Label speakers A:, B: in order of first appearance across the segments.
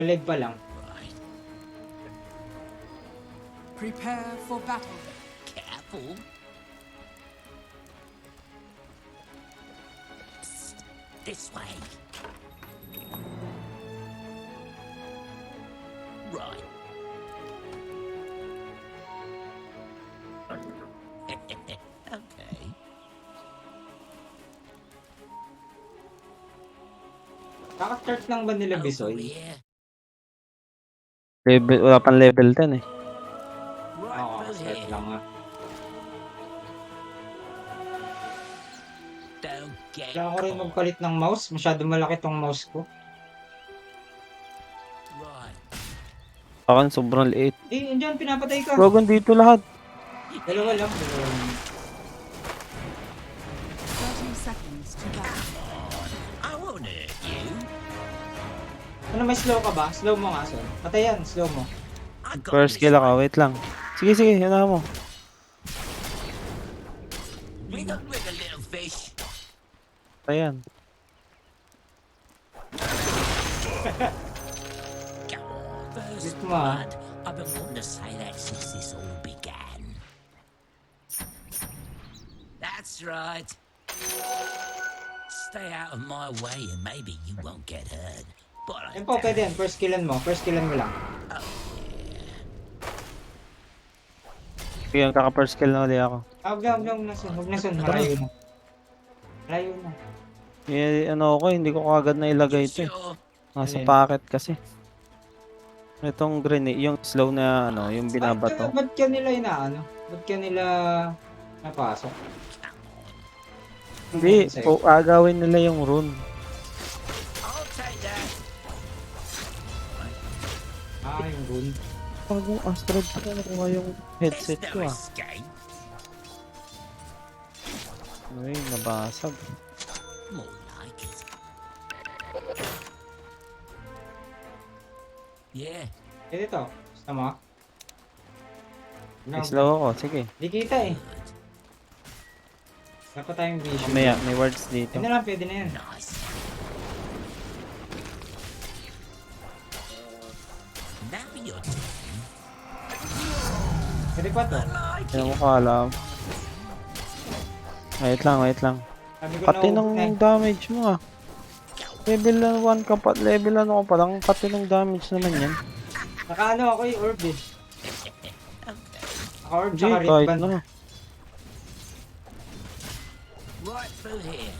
A: Leg pa lang.
B: Right.
C: Prepare for battle.
B: Careful. Psst. This way. Right. Okay.
A: Kaka-start lang ba nila
B: Over
A: Bisoy?
B: here.
D: Wala pang level 10 eh.
B: Right
A: Oo,
B: through
A: kaka-start
B: here.
A: lang nga.
B: Don't get
A: Kailangan ko rin
B: caught.
A: magpalit ng mouse. Masyado malaki tong mouse ko.
B: Right.
D: Akin sobrang liit.
A: Eh, andyan, pinapatay ka.
D: Rogan dito lahat.
A: Dalawa lang.
C: 30 seconds to battle.
B: I won't hurt you.
A: Ano, may slow ka ba? Slow mo nga, sir. Patay yan, slow mo.
B: I got
D: First
B: this
D: kill ako,
B: one.
D: wait lang. Sige, sige, yun na mo.
B: Wiggle, wiggle, little fish.
D: Ayan.
B: Come on, first
A: Gusto mo, ah.
B: blood. I've been wanting to say that since this all began. That's right. Stay out of my way and maybe you won't get hurt. But I
A: Yan po, pwede yan. First killan mo. First killan mo lang.
D: Sige, kaka-first kill na ulit ako.
A: Ah, huwag na, huwag na, sun. Huwag na, sun. Malayo na. Malayo na.
D: Eh, ano ako, hindi ko kagad na ilagay ito eh.
B: sure.
D: Nasa
A: Alin?
D: packet kasi. Itong grenade, yung slow na ano, yung binabato.
A: Ba't ka nila inaano? Ba't ka nila napasok?
D: Hindi,
A: Sa'yo.
D: agawin nila yung rune.
B: I'll take that.
A: Ah, yung rune.
D: Pag yung Astrod ko, nakuha yung
B: There's
D: headset ko
B: no
D: ah.
B: escape.
D: Ay, nabasag.
B: More like it. Yeah.
A: Eh, dito. Gusto mo?
D: May slow ako, sige.
A: Di kita eh.
B: Good.
A: Dapat tayong vision.
D: Mamaya, may words dito.
A: Yan na lang, pwede na yan.
B: Nice. Now you're talking.
A: Pwede pa to.
B: I like
D: Kaya
B: it.
D: mo alam. Wait lang, wait lang.
A: Sabi ko
D: Pati
A: na
D: ng
A: na.
D: damage mo ah. Level 1 ka pa, level ano ka pa lang, pati ng damage naman yan.
A: Nakaano ako yung orb eh. Naka-orb
D: Hindi,
A: tsaka
D: kahit
A: ribbon.
D: na.
B: Right through here.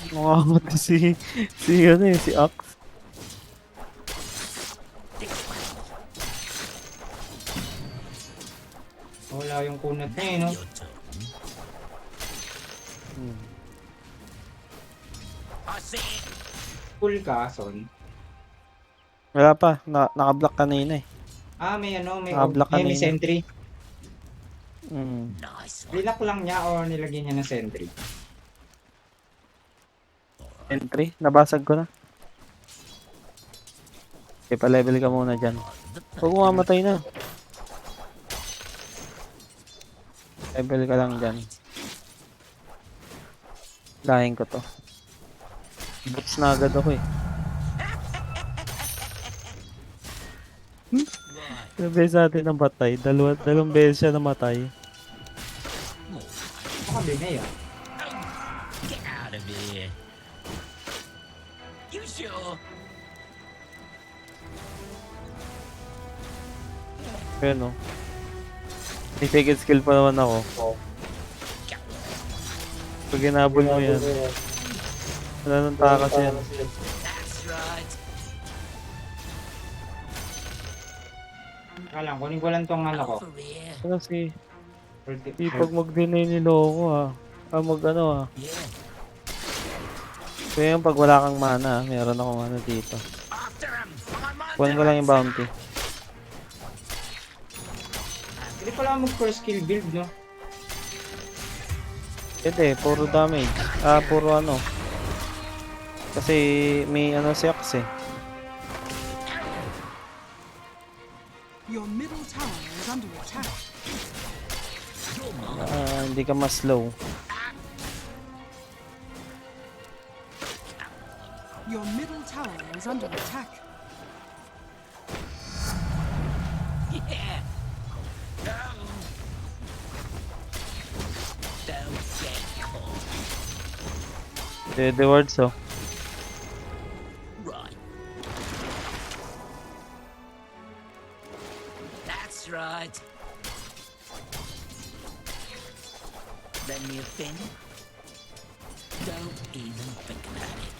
D: Makakamati si ano eh, si Axe.
B: This way.
A: Wala yung kunat niya eh, no?
B: Your turn.
D: Hmm.
B: I see it.
A: Full ka, son.
D: Wala pa, naka-block kanina eh.
A: Ah, may ano, may,
D: Naka-block
A: may
D: kanina.
A: sentry.
B: Nice one.
A: Linak lang niya or nilagyan niya ng sentry.
D: Entry, nabasag ko na. Okay, pa-level ka muna dyan. Huwag mo mamatay na. Level ka lang dyan. Lahin ko to. Boots na agad ako eh.
B: Right.
D: Ilang beses natin namatay? Dalawang beses siya namatay.
B: More.
A: Baka binay ah.
B: Get out of here. You sure?
D: Kaya no. May second skill pa naman ako. Pag ginabol mo yan, wala nang takas yan.
B: That's right.
A: Kaya lang, kunin ko lang tong ano ko.
B: Over here.
D: Kasi, di pag mag-deny niloko ah. Mag ano ah.
B: Yeah.
D: Kaya yung pag wala kang mana, meron akong ano dito.
B: After him. I'm
D: Kunin ko lang yung bounty.
A: Hindi pala mag-first skill build, no?
D: Pwede, puro damage. Puro ano. Kasi may ano si Axe eh.
C: Your middle tower is under attack.
B: You're mine.
D: Hindi ka mas slow.
C: Your middle tower is under attack.
D: Dead words oh.
B: Right. That's right. Lend me a fin? Don't even think about it.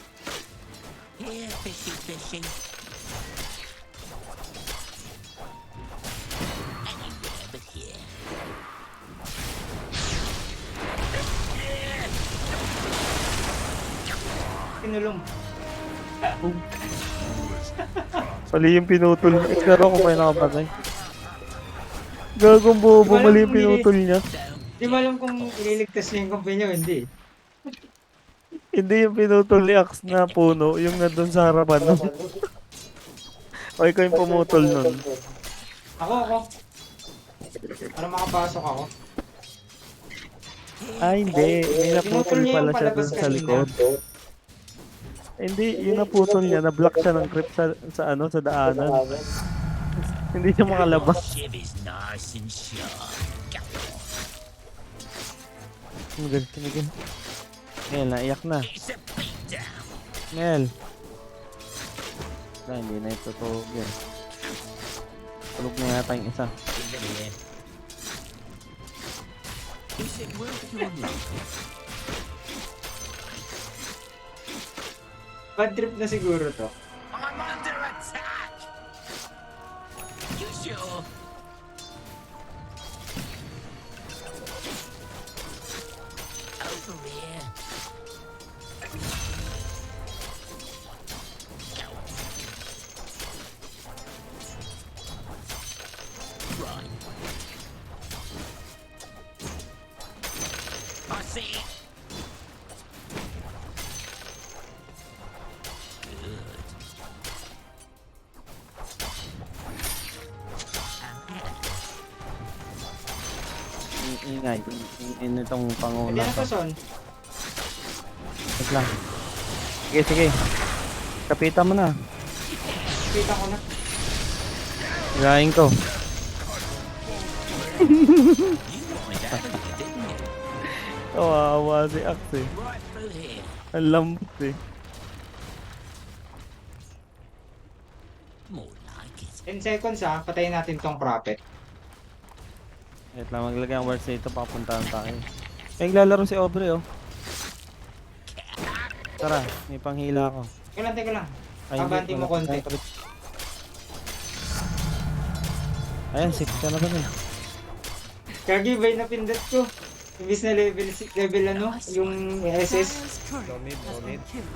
B: Here, fishy, fishy. Anywhere but here.
A: Pinulong.
D: Mali yung pinutol niya. Pero ako pa yung nakapatay. Gagong bobo, mali yung pinutol niya.
A: Di mo alam kung ililigtas niya yung kumpanya o hindi.
D: Hindi yung pinutol ni Axe na puno, yung nandun sa harapan. O ikaw yung pumutol nun.
A: Ako. Para makapasok ako.
D: Ay, hindi. May naputol
A: Pinutol niya
D: pala
A: yung
D: siya
A: palabas
D: dun sa
A: kanina.
D: likod. Hindi, yung naputol niya, na-block siya ng creep sa daanan. Hindi siya makalabas.
B: Shiv is nice and sharp. Go on.
D: Tumigil. Mel, naiyak na.
B: It's a beatdown.
D: Mel. Hindi na ito tulog yan. Tulog na yata yung isa.
B: Even here. Is it worth your look?
A: Bad trip na siguro to.
B: I'm under attack! You sure? Over here. Go on. Right. I see it. Good.
D: Ingay. Itong
A: Hindi
D: panguna
A: na
D: to.
A: to, Son.
D: Wait lang. Sige. Kapitan mo na.
A: Kita ko na.
D: Hilahin ko.
B: You wanted out of here, didn't you?
D: Kawawa si Axe eh.
B: Right through here.
D: Ang lambot eh.
B: More like it.
A: 10 seconds patayin natin tong prophet.
D: Wait lang, maglagay ang words dito, papuntahan tayo. May naglalaro si Aubrey oh. Tara, may panghila ako.
A: Teka lang.
D: Ay, hindi,
A: Kabanti mo
D: wala pa
A: konti.
D: tayong trip. Ayan, 6 ka na ba na?
A: Kagibay na pindot ko. Imbis na level ano, yung SS.
C: Dire's courier
D: No need,
C: has
D: no
C: been
D: need.
C: killed.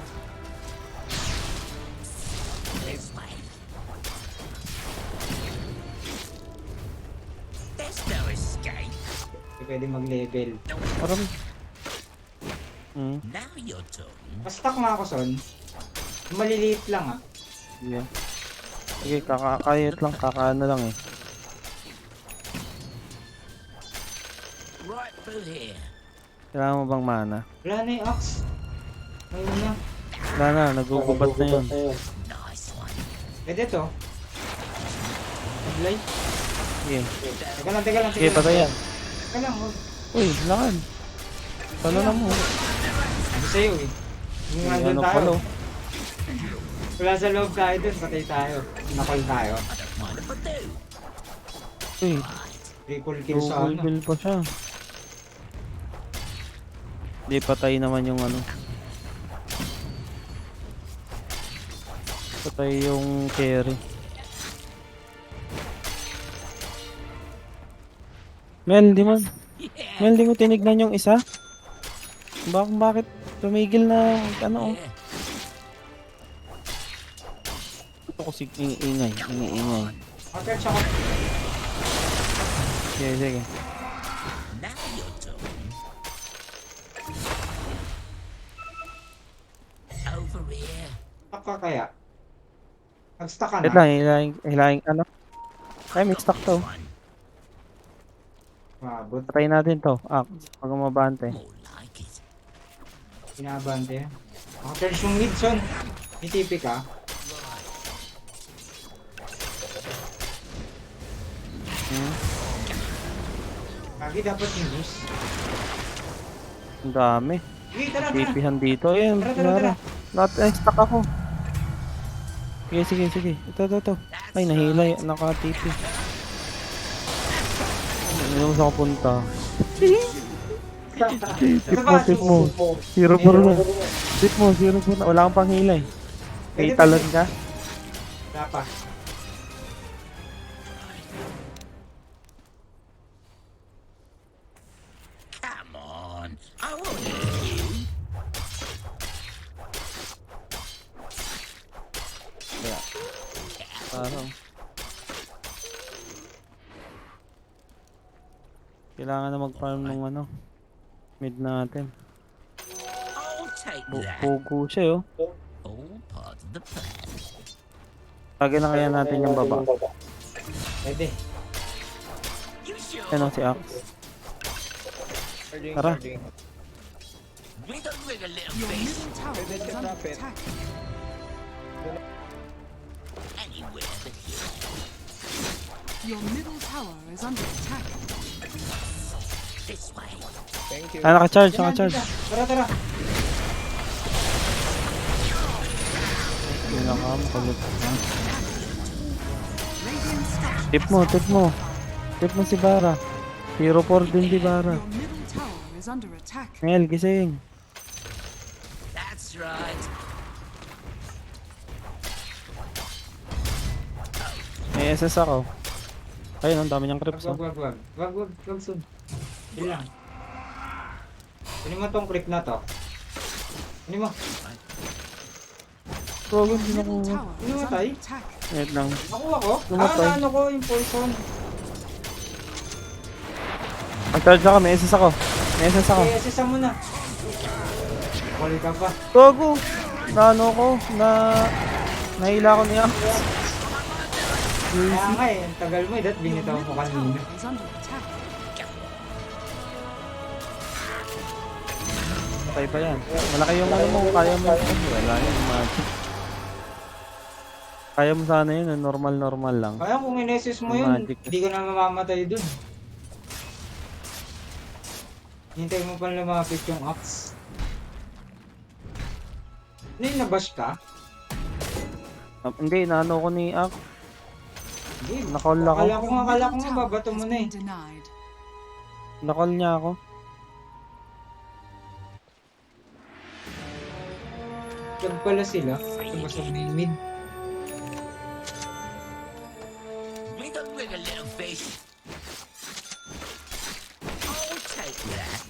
B: This way. There's no escape.
A: Hindi pwede mag-level.
D: Parang...
B: Now you're done.
A: Pastak nga ako, Son. Maliliit lang
D: Yeah. Sige, kakakayot lang, kakaano lang eh.
B: Right through here.
D: Kailangan mo bang mana?
A: Wala na yung axe. Ayun na.
D: Wala na, nagugubat na yun.
B: Nice one.
A: Pwede to. Maglay.
D: Sige,
A: Teka lang.
D: sige, patayan.
A: Teka lang.
D: Uy, lakan. Palo na mo.
A: Ano sa'yo eh. Yung
D: May
A: nandun
D: ano
A: tayo.
D: palo.
A: Wala sa loob tayo dun. Patay tayo. Nakol tayo.
B: I don't mind if I do.
D: Uy,
A: Recall kill sa
D: double
A: ano.
D: kill pa siya. Di, patay naman yung ano. Patay yung carry. Mel, di mo.
B: Yeah.
D: Mel, di mo tinignan yung isa? Bakit tumigil na ano?
B: Yeah.
D: Ito ko si ingay.
A: Approach ako.
D: Sige.
B: Now you're done. Over here.
A: Stuck ka kaya? Nag-stuck ka
D: Wait
A: na?
D: lang, hilahin ano? Ay, may stock to.
B: One.
A: Mabot.
D: Patay natin to. Ah, pag umabante.
B: More like it.
A: Pinabante. Naka-charge yung mid, Son. May TP ka.
D: Hmm,
A: Lagi dapat yung boost.
D: ang dami.
A: Sige, tara, tara.
D: Tipihan dito. Ayan,
A: Tara, tara, tara.
D: Stuck ako. Sige. Ito. Ay, nahilay. Nakatipi. Ano naman sa kapunta? Tip mo. Zero for na. Tip mo, zero for na. Wala kang panghilay. May talon ka?
A: Wala pa.
B: Come on. I won't hurt you.
D: Parang. Kailangan na mag-farm ng ano. Mid natin.
B: I'll take that.
D: Pugo siya, oh.
B: All part of the plan.
D: Lagyan na kaya natin yung baba.
A: Pwede.
B: You sure?
D: Ano si Axe? Tara.
B: Wiggle, wiggle, little
C: Your
B: face.
C: middle tower is under attack.
B: Anywhere but here.
C: Your middle tower is under attack.
B: This way.
D: Ah, naka-charge.
A: Tara.
D: Hindi na ka, makulit.
C: Radiant structures.
D: Tip mo. Tip mo si Bara. 0-4 din si Bara.
C: Your middle tower is under attack.
D: Mel, gising.
B: That's right.
D: May SS ako. Ayun, ang dami niyang creeps. Oh.
A: Wag, sun. Yun lang. Kunin mo tong creep na to. Kunin mo.
D: Program
C: Your
D: din ako.
C: middle tower is
A: Namatay?
C: under attack.
D: Wait lang.
A: Nakuha ko?
D: Namatay.
A: Ano ko yung poison?
D: Mag-charge ako. May SS ako.
A: Kaya sisa mo na. Kali ka pa.
D: Gago! Naano ko? Nahila ko niya.
A: Kaya nga ang tagal mo dat binitaw ko kanina.
C: Tower is under attack.
D: Patay pa yan. Malaki yung ano mo. Kaya mo. Wala yun. Magic. Kaya mo sana yun. Normal lang.
A: Kaya kung inesis mo yun,
D: Magic.
A: hindi ka na mamamatay dun. Hintay mo pa lumapit yung axe. Ano yung nabash ka?
D: Hindi, naano ko ni Ak.
A: Hindi.
D: Nakall ako.
A: Akala ko nga babato mo na eh.
C: Denied.
D: Nakall niya ako.
A: Wag pala sila. Tumasag na yung mid.
B: Wiggle, wiggle, little face. I'll take that.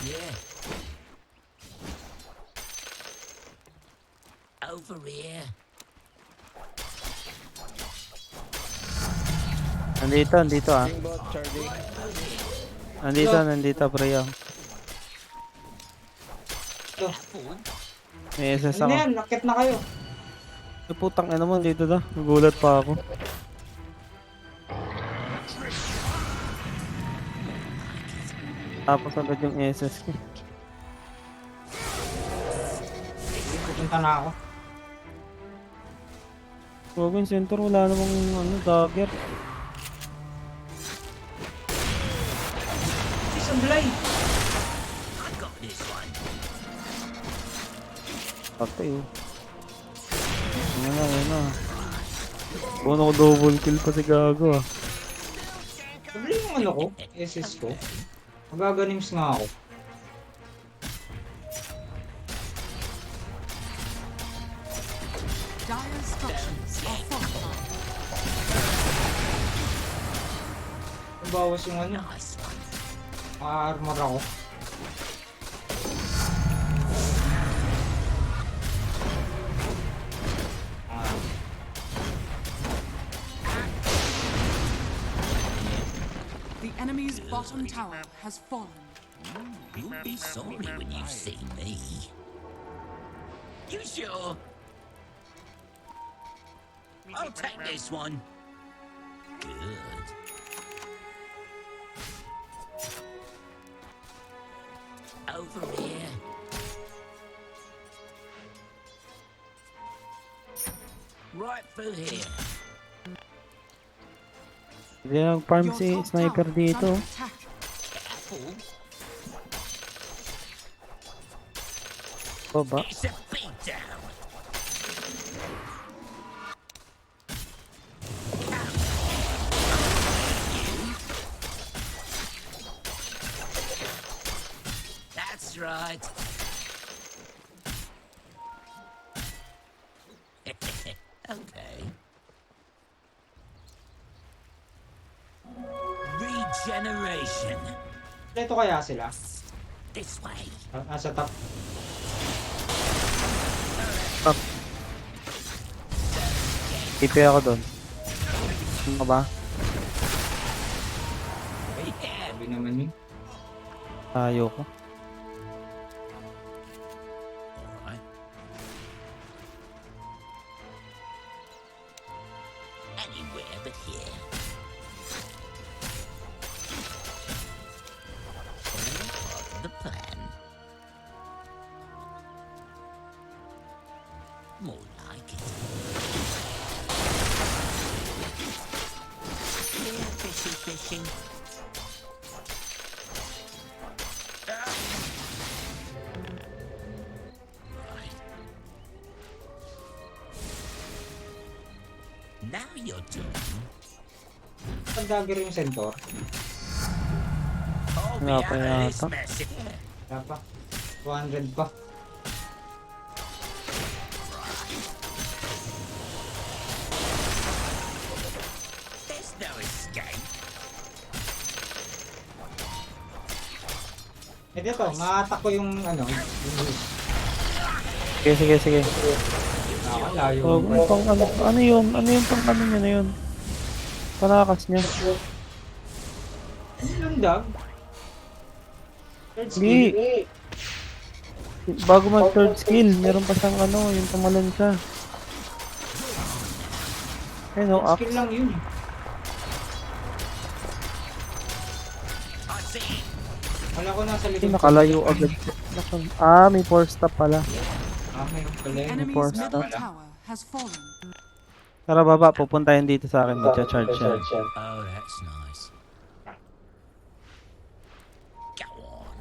B: Yeah. Over here.
D: Nandito ah. Nandito Priya.
A: Ito.
B: Apple.
D: May SS
A: Ano
D: ako.
A: na yan? Nakit na kayo.
D: Ay, putang ina mo dito na. Nagulat pa ako. Tapos agad yung SS ko.
A: Pupunta na ako.
D: Huwag yung center, wala namang ano, dagger.
A: Isang blind.
B: I got this one.
D: Patay oh. Ano na. Bono ko double kill pa si Gago ah.
A: Sabli yung ano ko, SS ko. Magaganims nga ako.
C: Dire structures are fortified.
A: Bawas yung ano,
B: Nice one.
A: ma-armor ako. Ah,
C: The enemy's bottom tower has fallen.
B: You'll be sorry when you see me. You sure? I'll take this one. Good. Over here. Right through here.
D: Hindi na nag-farm
C: Your
D: si
C: top
D: sniper
C: tower is
D: dito.
C: under attack.
B: Apple.
D: Baba.
B: It's a beatdown. That's right. Okay. Regeneration.
A: Ito kaya sila?
B: This way.
A: Nasa top.
D: TP ako doon. Ano ba?
B: Yeah.
A: Sabi naman yun.
D: Tayo ko.
B: Alright. Anywhere but here. All part of the plan. More like it. Yeah, fishing. Right. Now your turn.
A: Ang dagger yung centaur.
B: Oh,
D: Nga
B: me
D: pa
B: out of this
D: yata.
B: mess.
A: Wala pa. 200 pa.
B: There's no escape.
A: Eh dito, ma-attack ko yung ano.
D: Sige.
A: Layo.
D: Oh, ano yun? Ano yung pang ano niya na yun? Panakas niya.
A: Yung dag.
D: Hindi. Bago mag third skill, meron pa siyang ano, yung tumalon siya. Ayun o,
A: Skill lang yun.
B: I see.
A: Wala ko nasa likod.
D: nakalayo agad. May force stop pala.
A: May pala yun.
C: Enemy's
D: force
C: middle
D: stop.
C: tower has fallen.
D: Tara baba, pupuntahin dito sa akin. Magcha-charge siya.
B: Oh, that's nice. Go on.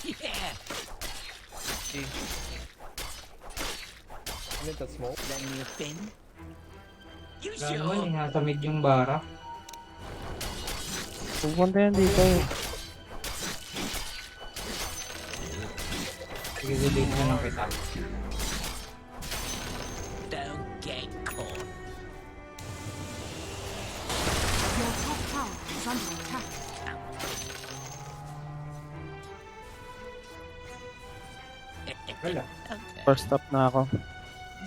B: Yeah. Lend me a fin. You
A: Wala naman,
B: sure?
A: nasa mid yung bara.
D: Pupuntahin dito.
A: Sige, delete na lang kita.
B: Don't get caught.
C: Your top tower is under attack.
A: Wala.
B: Okay.
D: Force stop na ako.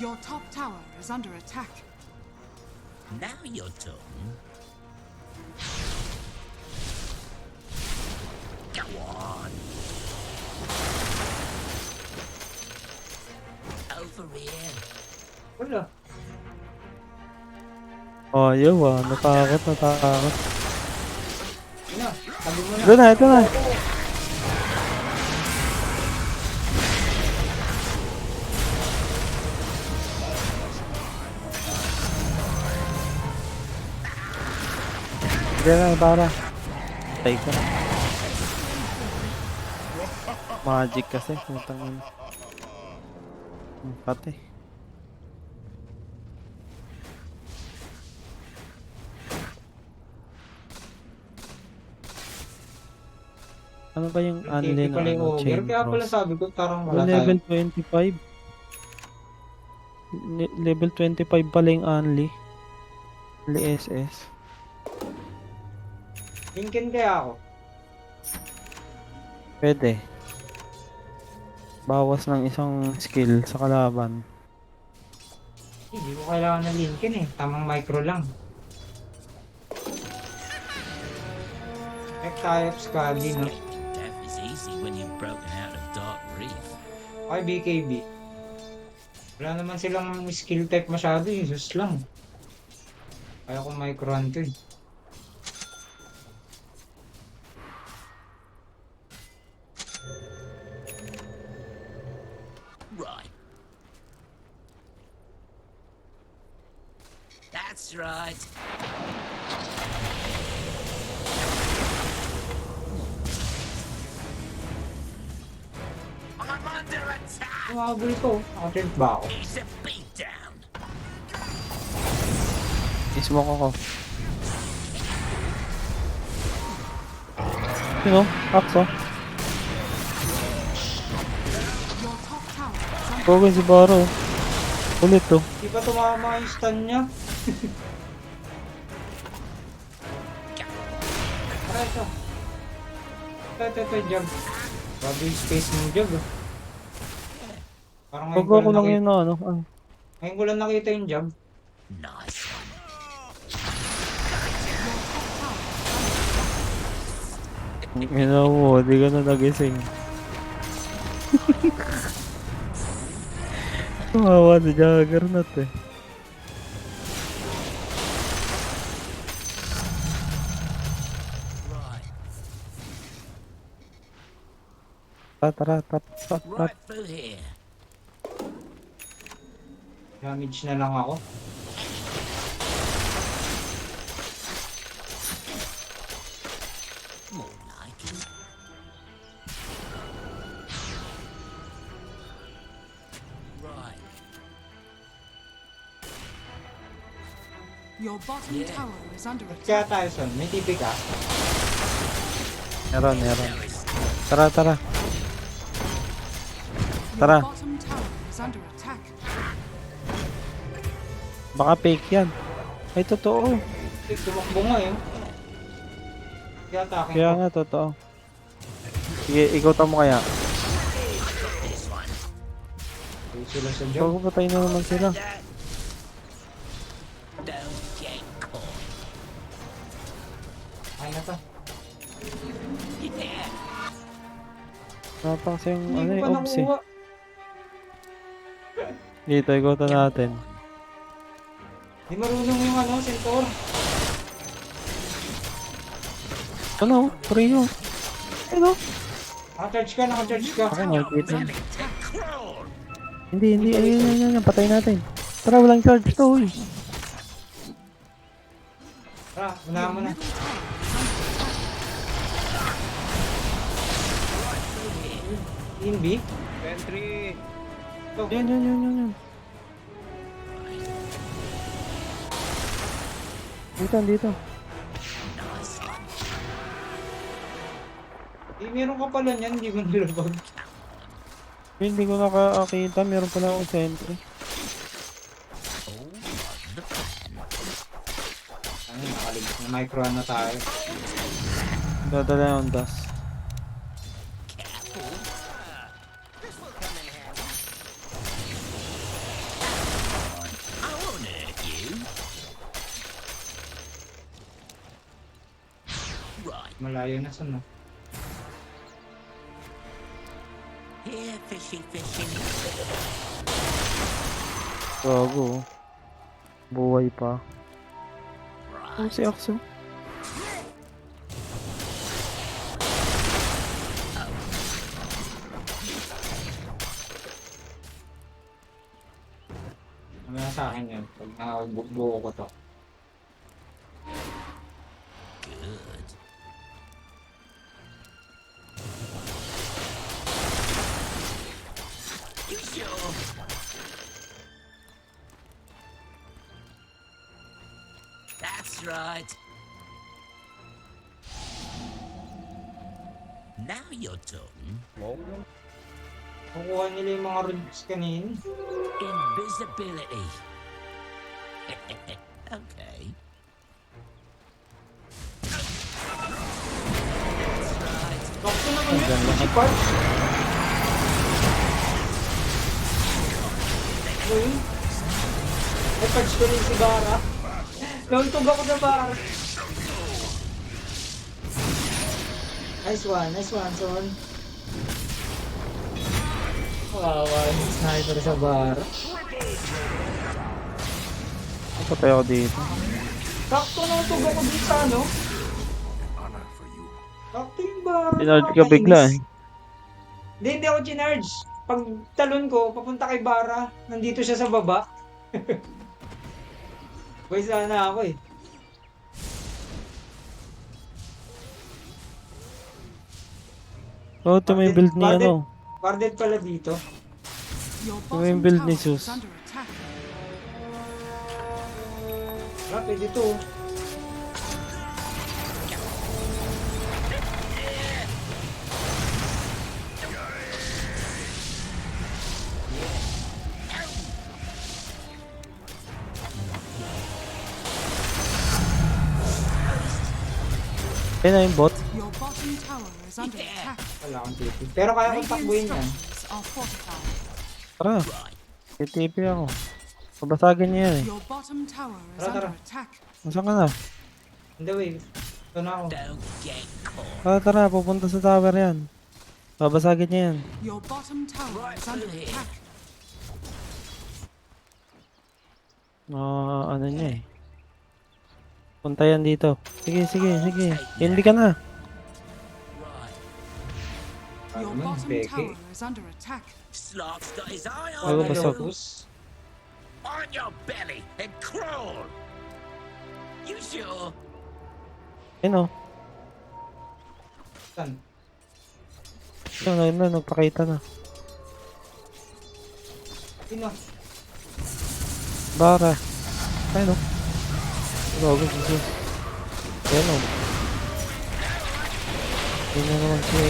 C: Your top tower is under attack.
B: Now your turn. Go on. Over here.
A: Wala.
D: Oh, yun natakot.
A: Yun na, sabi mo na.
D: Ito na. Diyan na, para. Patay ka. Magic kasi. Putang ina. Patay. Ano ba yung unli na
A: pala yung
D: ano,
A: ogre.
D: chain
A: Kaya pala
D: cross?
A: sabi ko, parang wala
D: Level
A: tayo.
D: 25. Level 25 pala yung unli. Unli SS.
A: Linkin kaya ako.
D: Pwede. Bawas ng isang skill sa kalaban.
A: Hindi ko kailangan ng Linkin eh. Tamang micro lang. F-types kagi, no?
B: Death is easy when you've broken out of Dark Reef.
A: Okay, BKB. Wala naman silang skill type masyado eh. Sus lang. Kaya ko micro to eh.
B: Right. That's right.
A: Umabol ko. Nakatilt ba ako?
B: It's a beatdown.
D: I-smoke ako. Sino? Akso?
C: Your top tower is under
D: Pogay si Baro. Ulit to.
A: Di ba tumama yung stun niya? Tara ito. Ito, jug. Grabe yung space ng jug. Parang ngayon
D: Pag
A: ko
D: ako
A: lang
D: lang
A: nakita,
D: yun na ano. Ano?
A: ngayon ko lang nakita yung jug.
B: Nice one.
D: Minaw mo, di ka na nagising. Tumawa si Juggernaut eh.
B: Right.
D: Tara, tap.
B: Right through here.
A: Damage na lang ako.
B: More like it. Right.
C: Your bottom
B: Yeah.
C: tower is under
A: Kaya
C: attack.
A: tayo son, may TP ka?
D: Meron.
B: There is
D: Tara.
C: Your
D: Tara.
C: bottom tower is under attack.
D: Baka fake yan. Ay, totoo.
A: Tumakbo nga eh. Kaya atake
D: Kaya
A: ko.
D: nga, totoo. Sige, ikaw mo kaya.
B: this one.
A: Tuloy sila sa jug.
D: Bago patay na naman sila.
B: Don't get caught.
A: Ay na to.
B: Yeah.
D: Napa kasi yung
A: Hindi
D: ano
A: ko
D: yung
A: pa
D: obs eh.
A: nakuha.
D: Dito, ikaw natin.
A: Di marunong yung ano, Centaur.
D: Ano? Trio. Ano?
A: Naka-charge ka, naka-charge ka.
D: Ako nakikita.
B: Ready to crawl.
D: Hindi. Ayun. Patay natin. Tara, walang charge to. Uy.
A: Tara, unahan mo na. Team B?
E: Entry!
A: Ito.
D: Yun. Dito.
B: Nice one.
A: Meron ka pala niyan, hindi mo nilabag.
D: Hindi ko nakakita. Meron pala akong sentry.
B: All on the plan.
A: Ano, nakaligit na micro na tayo.
D: Dadala yung das.
B: Careful. I won't hurt you. Right.
A: Malayo na sa no.
B: Here, fishing.
D: Gago. Buhay pa. Oh,
B: Right.
D: si Akso.
A: Mamaya sa akin yun, pag nakabukbuo ko to.
B: Good. You sure? That's right. Now you're talking.
A: Kukuha nila yung mga runes kanina.
B: Invisibility. Okay. That's right.
A: Bakso naman yun, si Parch. Uy. Ay, Parch ko rin si Bara. Nauntog ako sa Bara. Nice one, son. Wow, yung sniper sa Bara.
D: Patay ako dito.
A: Sakto nauntog ako dito sa ano. Sakto yung Bara.
D: Tinarge ka bigla eh.
A: Hindi ako ginarge. Pag talon ko, papunta kay Bara. Nandito siya sa baba. Boy, sana ako eh.
D: Oh, ito may build ni ano.
A: Guarded pala dito.
C: Your
D: yung
C: bottom
D: build
C: tower
D: ni
C: is
D: Zeus.
C: under attack.
A: Pwede to.
D: Ayun na yung bot.
C: Your bottom tower is under attack.
A: Wala akong TP. Pero kaya kong
C: Radiant
A: takbuhin yan.
C: structures are fortified.
D: Tara. TTP ako. Pabasagin niya yan eh.
C: Your bottom tower is
A: Tara,
C: under
A: tara.
C: attack.
D: Nasaan ka na?
A: In the way. Ito na ako.
B: Don't get caught.
D: Tara, pupunta sa tower yan. Babasagin niya yan.
C: Your bottom tower is under attack.
D: Ano niya eh. Punta yan dito. Sige. Hindi ka na.
B: Right.
C: Your
A: Ano,
C: bottom
A: peke.
C: tower is under attack.
B: Slark's got his eye
D: Ay,
B: on
D: basag.
B: you.
A: Locus.
B: On your belly and crawl. You sure?
D: Ayun o.
A: Saan?
D: Ayun na, nagpakita na.
A: Sino?
D: Bara. Ayun o. Gago si Zeus. Ayun o. Ayun na naman si...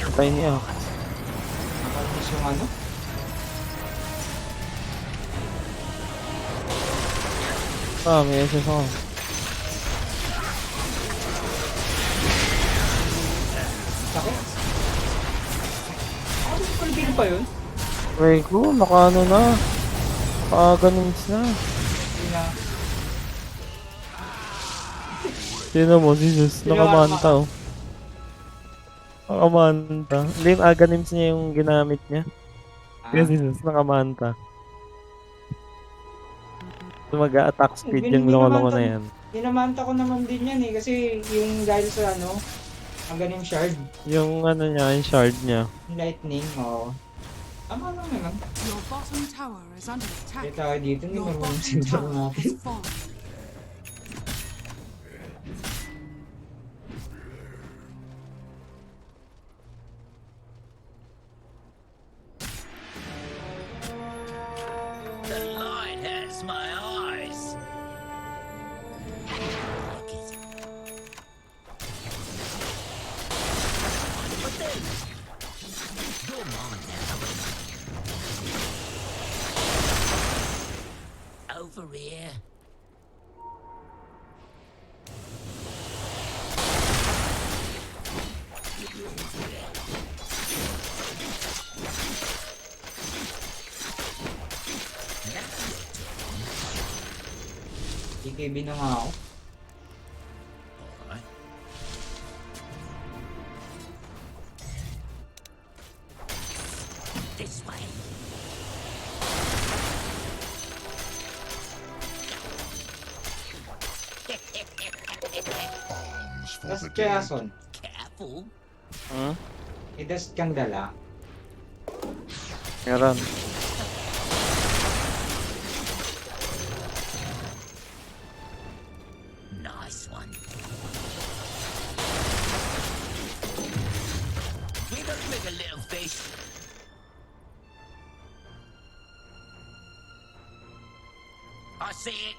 D: Patay niya.
A: Nakalis yung ano?
D: May SS ako.
A: Sakit? Ako sa pulpil pa yun?
D: Ray ko, nakaano na. Ganun na.
A: Hindi na.
D: Sino mo, si Zeus, nakamanta oh. Nakamanta. Hindi yung aganims niya yung ginamit niya. Kaya si Zeus, nakamanta. So mag-attack speed yung loko-loko na yan.
A: Dinamanta ko naman din yan eh. Kasi yung dahil sa ano, ang ganing shard.
D: Yung ano niya, yung shard niya.
A: Yung lightning, oo. Tama lang naman.
C: Your bottom tower is under
A: Kaya
C: attack.
A: tayo dito, hindi
C: Your
A: marunong
C: bottom
A: sintro
C: tower
A: natin.
C: has fallen.
B: The light has my eyes. Look it. But then, you're mine now. Over here.
A: TKB na nga ako.
B: Alright. This way.
A: Tapos Jason,
B: Careful.
A: may dust kang dala.
D: Meron.
B: Nice one. Wiggle, wiggle, little fish. I see it.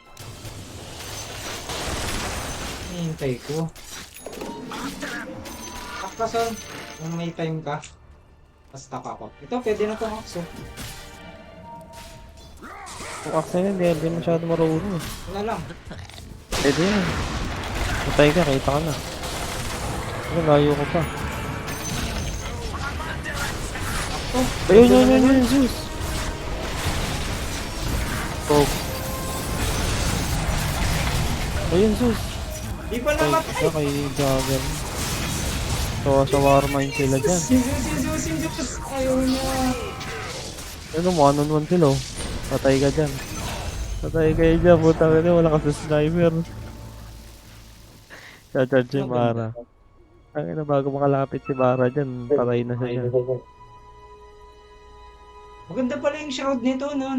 A: Hinihintay ko. Akkason, kung may time ka. Basta ako. Ito, pwede na itong akso.
D: Kung actually, hindi masyado marunong eh.
A: Wala lang.
B: The plan.
D: Pwede yan. Patay ka, kita ka na. Ano, layo ko pa.
A: Akto.
D: Ayun, Zeus! Oh. Ayun, Zeus!
A: Di pa
D: Ay,
A: namatay.
D: isa kay Jagger. So, sa Warmind sila dyan.
A: Sinsus. Ayaw na.
D: Ano, 1-on-1 sila oh. Patay ka dyan. Patay kayo dyan, puta ka na, wala ka sa sniper. Charge si Mara. Ang ina, bago makalapit si Mara dyan, patay na siya dyan.
A: Maganda pala yung shroud nito, no?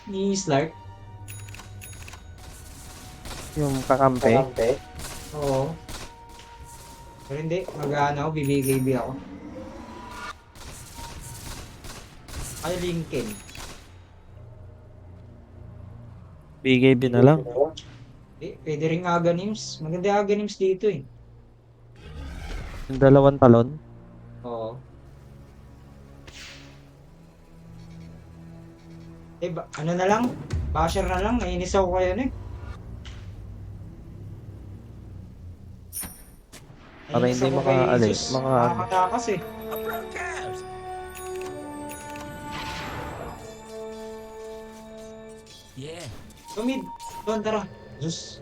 A: Ni Slark.
D: Yung kakampi.
A: Oo. Pero hindi, BBKB ako. Ay, Lincoln.
D: BKB na lang.
A: Pwede rin Aganims. Maganda yung Aganims dito eh.
D: Yung dalawang talon.
A: Oo. Ano na lang? Basher na lang. Nainis ako kaya eh.
D: Para
A: Nainis
D: hindi
A: ako kay
D: makaalis,
A: Jesus.
D: maka-
A: Makakatakas eh.
B: I broke out. Yeah.
A: Tumid. Doon, tara. Zeus.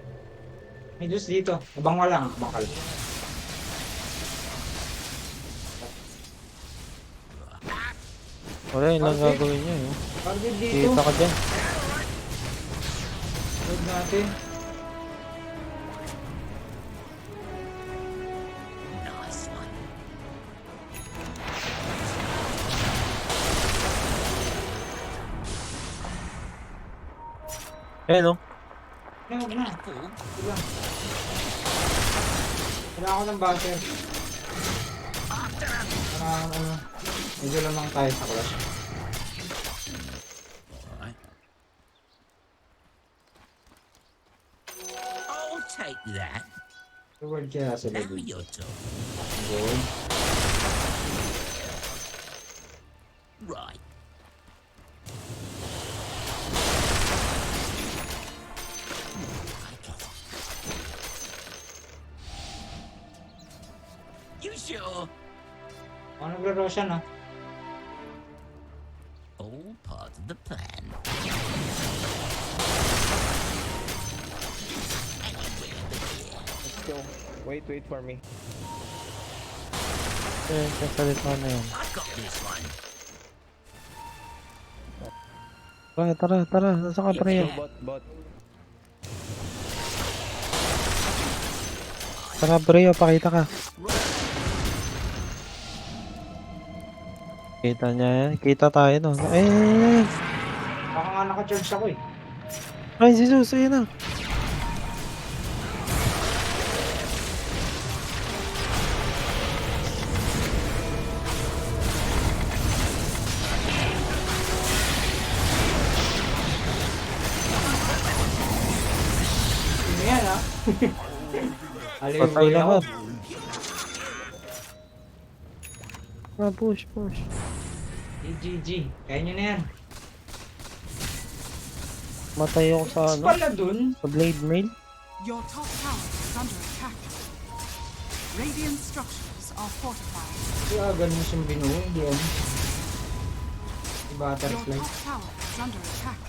A: May Zeus dito. Abang wala. Bakal.
D: Wala, yun lang
A: Okay.
D: gagawin niya. Eh.
A: Target dito.
D: Kita ka dyan.
A: Load natin.
B: Nice one.
D: Eh, no?
A: Huwag na.
B: Careful.
A: Ito lang. Kailangan ko ng basher. Para ano. Medyo lamang tayo sa clash.
B: Alright. I'll take that.
A: Reward kaya sa
B: Now
A: level.
B: you're talking.
A: Good.
B: Right. I get it. You sure?
A: Ano nagro-Roshan ah?
B: All part of the plan. Anywhere but here.
E: Let's go. Wait for me.
D: Eh, kasalita na yan.
B: I got this one.
D: Tara. Nasa ka, pre?
B: Yeah.
E: Bot.
D: Tara, pre. Pakita ka. Kita niya yan. Kita tayo, no? Eh!
A: Baka nga naka-charge ako eh.
D: Ay, si Zeus. Ayun na.
A: Ano yan ah? Aliw
D: Patay
A: boy ako.
D: lahat. Push.
A: GG. Kaya nyo na yan.
D: Matay ako sa ano?
A: Pala dun.
D: Sa blade mail.
C: Your top tower is under attack. Radiant structures are fortified.
A: Kaya ganun siyang binuo. Hindi ano. Si
C: Your
A: Butterfly.
C: top tower is under attack.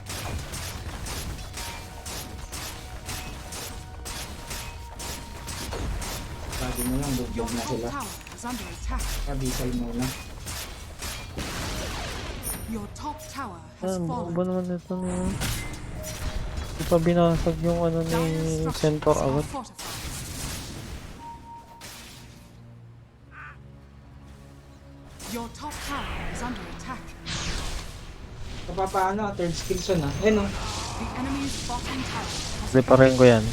A: Sabi mo lang,
C: Your
A: bugbog na
C: top
A: sila.
C: tower is under attack.
A: Kabisal muna.
C: Your top tower has
D: Ah,
C: fallen.
D: ba naman ito niya? Hindi pa binasag yung ano ni
C: Dire
D: Centaur
C: structures are
D: agad.
C: fortified. Your top tower is under attack.
A: Paano? Third skill son ah. Eh no.
C: The enemy's bottom tower has
D: Hindi pa rin ko yan.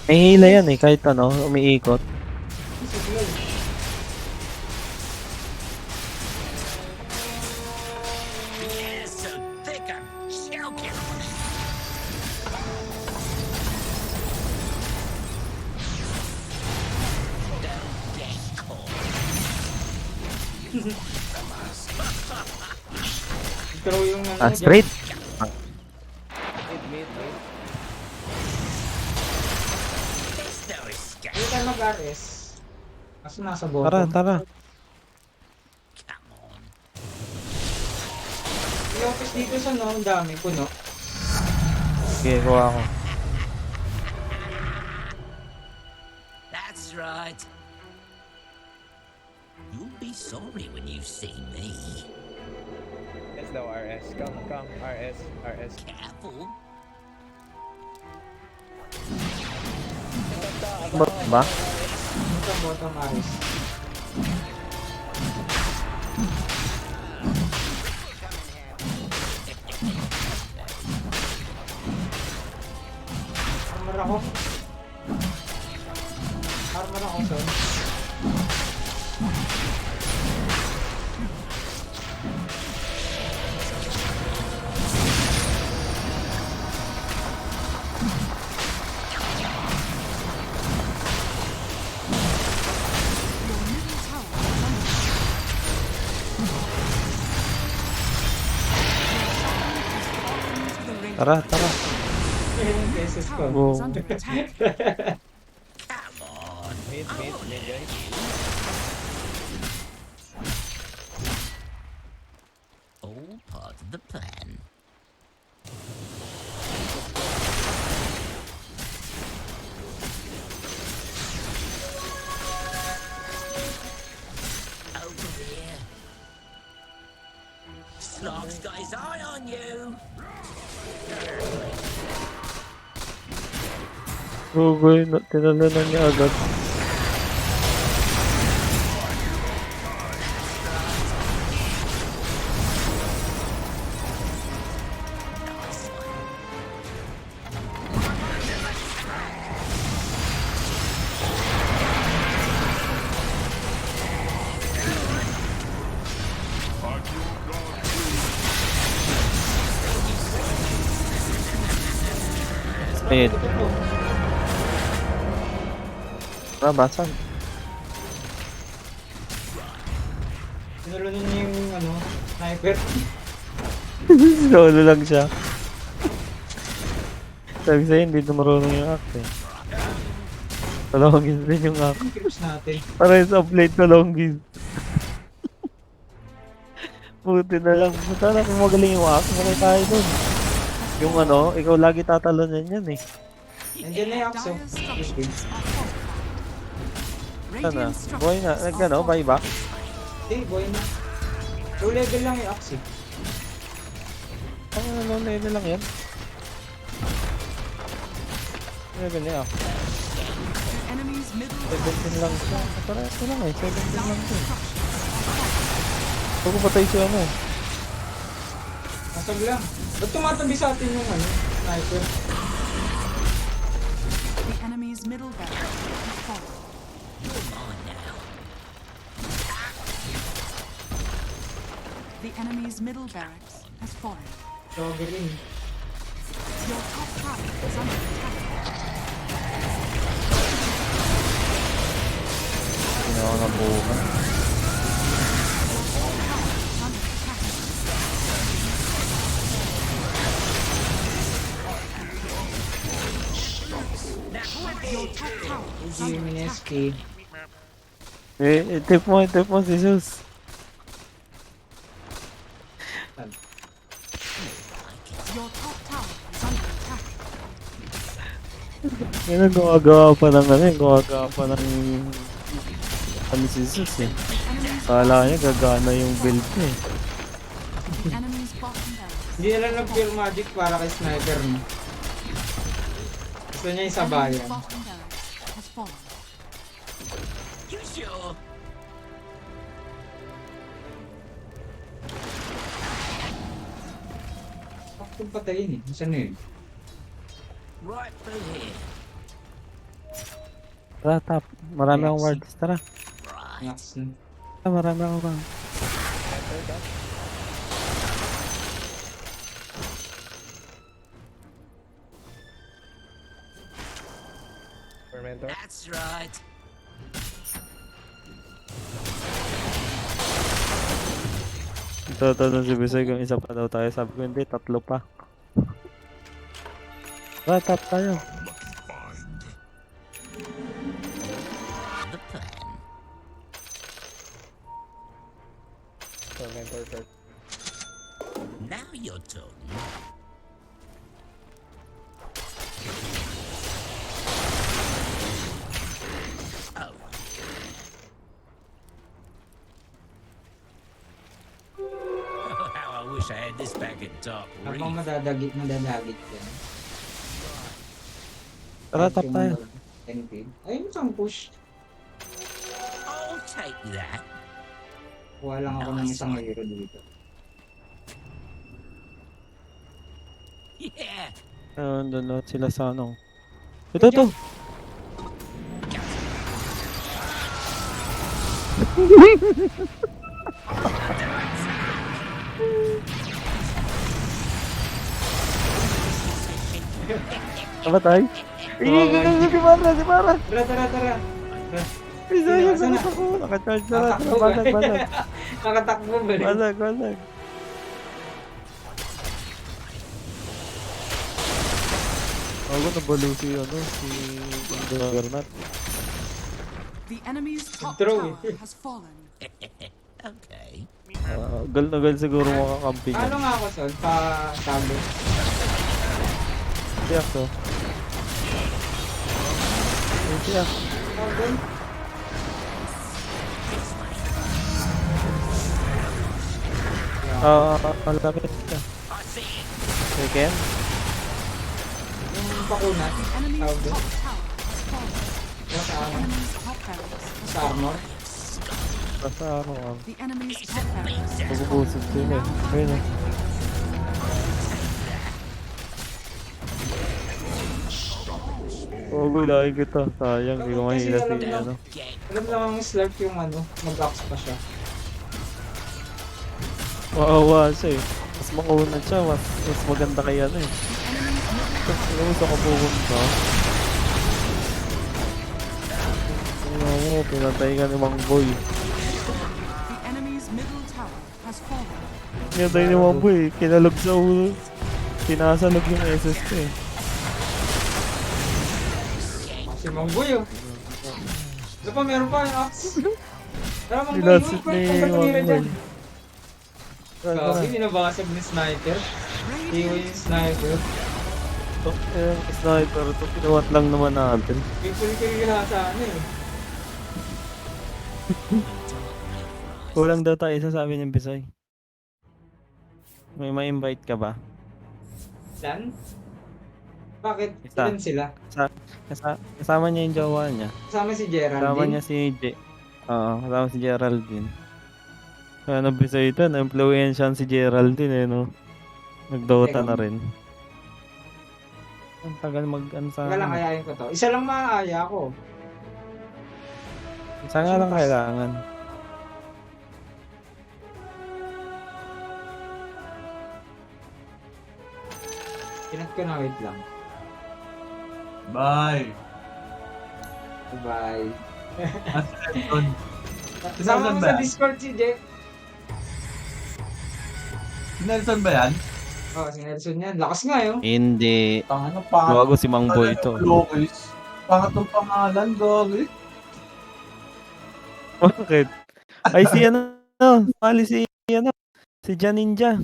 D: May hila yan eh, kahit ano, umiikot.
A: Sige lang.
B: The air's so thick I'm choking. Don't get caught.
A: Throw yung ano.
D: Ah, straight.
E: Mid.
B: There's no escape.
A: Hindi tayo mag-RS. Kaso nasa bottom.
D: Tara.
B: Come on.
A: Yung office dito sa no, ang dami puno.
D: Sige, kuha ko.
B: That's right. You'll be sorry when you see me.
E: Let's go RS. Come. RS.
B: Careful.
D: Bot ba?
A: Bottom RS. Armor ako. Son.
D: Tara, tara.
A: Yung beses ko.
D: Go.
C: Is under attack.
B: Come on.
E: Mid, guys.
B: All part of the plan. Over here. Slark's got his eye on you.
D: Gugoy, tinalanan niya agad. Ayun. Tara, basag.
A: Sinulunan niya yung ano, sniper.
D: Solo lang siya. Sabi sa'yo, hindi na marunong yung act eh. Talongin din yung act.
A: Yung creeps natin.
D: Para sa plate talongin. Buti na lang. Sana kung magaling yung act, makay tayo dun. Yung ano, ikaw lagi tatalonan yan eh.
A: Nandiyan na yung Axo.
C: Dire structures are fortified.
D: Sana.
C: Radiant
D: Buhay na.
C: structures are
D: Nagano, buy back.
A: Hindi, boy na. Low level lang yung Axo.
D: Ang ano, level lang yan. Level niya.
C: Enemy's middle
D: 17 lang siya. Para ito lang eh. 17 lang
C: dire
D: siya.
C: structures.
D: Huwag ko patay siya ano.
A: Masag lang. Ba't tumatabi sa atin yung ano, sniper?
C: The enemy's middle barracks has fallen.
B: Come on now.
C: The enemy's middle barracks has fallen.
A: Joggering.
C: Your top tower is under attack.
D: Ginawa nga buka.
C: Your tower is under attack. Your top tower is
A: Hindi
C: under attack.
A: Mineski.
D: Tip mo si Zeus.
C: Your top tower is under attack.
D: Yan ang gumagawa pa ng ano, gumagawa pa ng ano si Zeus eh.
C: Enemy's
D: Kala niya gagana yung build niya eh.
C: enemy's bottom barracks.
A: Hindi na lang nag-pure magic para kay sniper mo. Gusto niya yung
C: Enemy's
A: sabayan.
C: bottom barracks has fallen.
B: You sure?
A: Bakit kung patayin eh? Saan na yun?
B: Right through here.
D: Tara, tap. Marami akong wards. Tara.
B: Right.
A: Max na.
D: Tara, marami akong bang.
E: Enter ka. Fermentor.
B: That's right.
D: Ito si Bisay kung isa pa daw tayo. Sabi ko hindi, tatlo pa. Tara, tap tayo.
B: The plan.
E: Fermentor first.
B: Now you're talking. Oh. How I wish I had this back in Dark
A: Habang
B: Reef.
A: madadagit yan.
D: Tara, tap
A: Yung
D: tayo.
A: NP. Ayun siyang push.
B: I'll take that.
A: Kuha lang ako ng isang hero dito.
B: Yeah.
D: Doon lahat sila sa ano. Ito to. Apa tayo? Si Mara, si Mara.
A: Tara, tara, tara.
D: Bisaya,
A: Sana.
D: basag ako. Nakacharge na lang.
A: Tatakbo
D: Basag,
A: ba?
D: basag.
A: Nakatakbo ba rin?
D: Basag, basag. Ako nabalo si Juggernaut.
C: The enemy's top
A: Throw
C: tower
A: it.
C: has fallen.
B: Okay.
D: Gal na gal siguro makakampi niyan.
A: Ano nga ako, Sol? Pa-tabo.
D: Tiyak to. Tiyak.
A: Tabo?
D: Malapit ka. Second?
A: Yung bakuna.
C: The enemy's
A: Tabo.
C: top tower has fallen.
A: Yung sa
C: The
A: ano?
C: enemy's top barracks has
A: Sa armor.
D: Basta ano,
C: The enemy's top barracks has
D: magubusog
C: fallen.
D: sila
C: Now
D: eh. Ayun
C: have
D: oh. Oh, lagi kita. Sayang, di ko
A: Kasi
D: mahila si
A: alam lang.
D: ano.
A: Alam lang ang slurp yung ano, mag-axe pa siya.
D: Maawa siya eh. Mas makunat siya, mas maganda kay ano eh. Alam mo sa kapupunta. Ano mo, pinatay ka ni Mang Boy.
C: The enemy's middle tower has fallen.
D: Pinatay ni Mang Boy, kinalog sa ulo. Pinasalog yung SSP eh.
A: Si Mangboy oh. Ito pa, meron pa yung axe. Tara Mangboy,
D: Nilasit ni
A: yung tumira
D: Mang
A: dyan.
D: Boy.
A: Grabe, binabasag ni sniper. Iwa yung sniper.
D: Sniper to, pinuwat lang naman natin.
A: Pipul-kill yung sa ano eh.
D: Kulang daw tayo, isa sabi ng Bisoy. May ma-invite ka ba?
A: Dan? Bakit?
D: Isa.
A: Ilan sila?
D: Kasama niya yung jowa niya.
A: Kasama si
D: Kasama
A: Geraldine.
D: niya si J. Oo, kasama si Geraldine. Ano Bisoy ito, na-influensyan si Geraldine eh, no? Nag-Dota na rin. Ang tagal ano sa
A: Teka lang,
D: akin.
A: ayayin ko to. Isa lang maaaya ko.
D: Isa nga lang kailangan.
A: Pinat ko na, wait lang.
F: Bye.
A: Bye.
F: Nelson.
A: Kasama mo
F: ba
A: sa
F: yan?
A: Discord si Jeff.
F: Si Nelson ba yan?
A: Oh, si Nelson yan. Lakas nga yun.
D: Hindi.
F: Ano pa?
D: Gago si Mang Boy ito.
F: Locals. Pangatong pangalan, gago.
D: Bakit? Ay si ano, mali si ano, si Jan Ninja.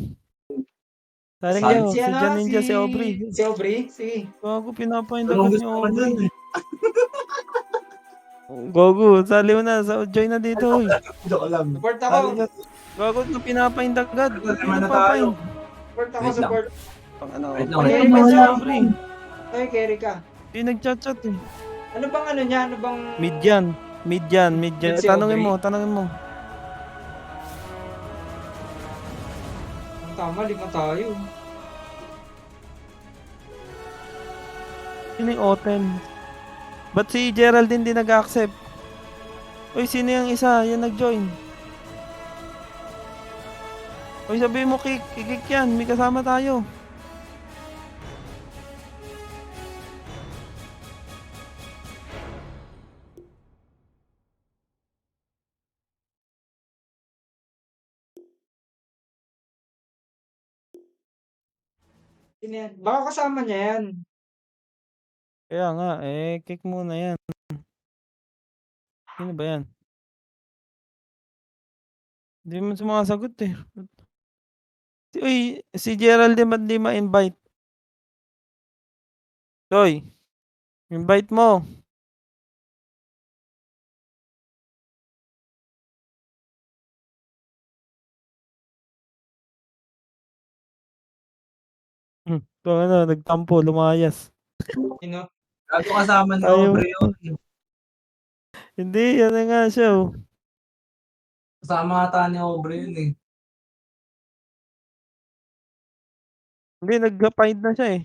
D: Saling
F: Saan?
D: niyo, si
A: ano,
D: Jan Ninja, si Aubrey.
A: Si Aubrey? Sige.
D: Gago, pinapain
F: Anong
D: dapat
F: gusto
D: ni
F: mo
D: Aubrey.
F: dun eh?
D: Gogo, saliw na, join na dito. Uy.
F: Joke lang.
A: Support ako.
F: Sabi niya,
D: Gago, ito pinapain dagad.
F: naman na tayo.
A: Support ako,
F: Wait lang.
A: support.
D: Pang ano,
F: Wait lang,
D: pang
A: wait
D: ano
A: lang.
D: si Aubrey.
A: Ay, carry ka.
D: Hindi nagchat-chat eh.
A: Ano bang ano niya? Ano bang...
D: Mid yan.
A: Si
D: Tanungin
A: Aubrey?
D: mo.
A: Ang tama, 5 tayo.
D: Sino yung Oten? Ba't si Geraldine di nag-accept? Uy, sino yung isa? Yan nag-join. Uy, sabihin mo, kikik yan. May kasama tayo.
A: Sino yan? Baka kasama niya yan.
D: Kaya nga, kick muna yan. Sino ba yan? Hindi mo sumasagot eh. Uy, si Geraldine ba't di ma-invite? Toy, invite mo. Ito ano, nagtampo, lumayas.
A: Sino?
F: Gago kasama ni
D: Ayaw.
F: Aubrey yun.
D: Hindi, yan na nga siya oh.
F: Kasama ata ni Aubrey yun eh.
D: Hindi, nag-find na siya eh.